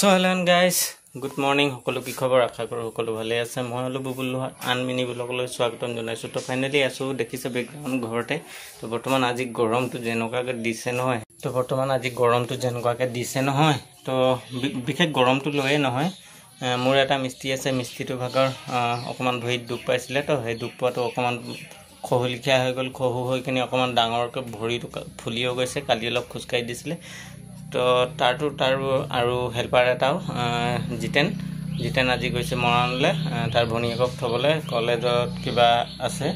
So hello guys, good morning. সকলো কি খবৰ আশা কৰো সকলো ভালে আছে। মই হলো বুবুল লোহাৰ আন মিনি ব্লগলৈ স্বাগতম জনাইছো। তো ফাইনালি আছো দেখিছে বেকগ্ৰাউণ্ড ঘৰতে। তো বৰ্তমান আজি গৰমটো যেনেকুৱাকৈ দিছে নহয়। তো বিশেষ গৰমটো লৈয়ে নহয়। মোৰ এটা মিস্ত্ৰী আছে, মিস্ত্ৰীটো ভাগৰ অকমান ভৰিত দুখ পাইছিলে। তো সেই দুখ পোৱাটো অকমান খহুলিখা হৈ গ'ল। খহু হৈ কিনে অকমান ডাঙৰকৈ ভৰিটো ফুলিও গৈছে। কালি অলপ খুচকাই দিছিলে। তো তাৰ আৰু হেল্পাৰ এটাও জিতেন আজি গৈছে মৰাণলৈ তাৰ ভনীয়েকক থবলৈ কলেজত কিবা আছে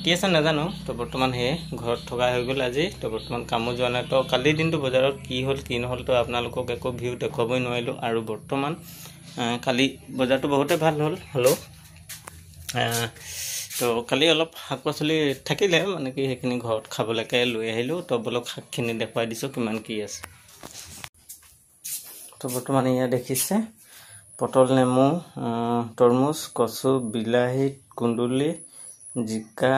কি আছে নাজানো। তো বৰ্তমান সেয়ে ঘৰত থকা হৈ গ'ল আজি। তো বৰ্তমান কামো যোৱা নাই। তো কালিৰ দিনটো বজাৰত কি হ'ল কি নহ'ল তো আপোনালোকক একো ভিউ দেখুৱাবই নোৱাৰিলোঁ। আৰু বৰ্তমান কালি বজাৰটো বহুতে ভাল হ'ল হ'লেও তো কালি অলপ শাক পাচলি থাকিলে মানে কি সেইখিনি ঘৰত খাবলৈকে লৈ আহিলোঁ। তো বলক শাকখিনি দেখুৱাই দিছোঁ কিমান কি আছে। তো বৰ্তমান এয়া দেখিছে পটল, নেমু, তৰমুজ, কচু, বিলাহী, কুন্দুলি, জিকা,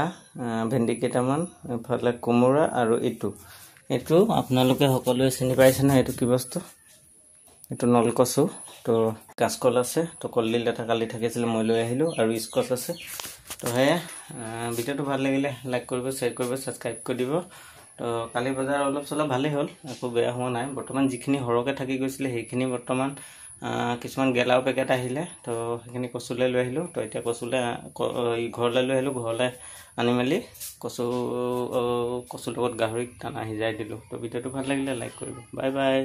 ভেন্দি কেইটামান, এফালে কোমোৰা আৰু এইটো আপোনালোকে সকলোৱে চিনি পাইছে নহয়। এইটো কি বস্তু? এইটো নলকচু। তো কাঁচকল আছে। তো কলডিল এটা কালি থাকিছিলে মই লৈ আহিলোঁ আৰু স্কচ আছে। তো সেয়ে ভিডিঅ'টো ভাল লাগিলে লাইক কৰিব, শ্বেয়াৰ কৰিব, ছাবস্ক্ৰাইব কৰি দিব। তো কালি বজাৰ অলপ চলপ ভালেই হ'ল, একো বেয়া হোৱা নাই। বৰ্তমান যিখিনি সৰহকৈ থাকি গৈছিলে সেইখিনি বৰ্তমান কিছুমান গেলাও পেকেট আহিলে। তো সেইখিনি কচুলৈ লৈ আহিলোঁ। তো এতিয়া ঘৰলৈ লৈ আহিলোঁ। ঘৰলৈ আনি মেলি কচুৰ লগত গাহৰিক দানা সিজাই দিলোঁ। তো ভিডিঅ'টো ভাল লাগিলে লাইক কৰিব। Bye bye.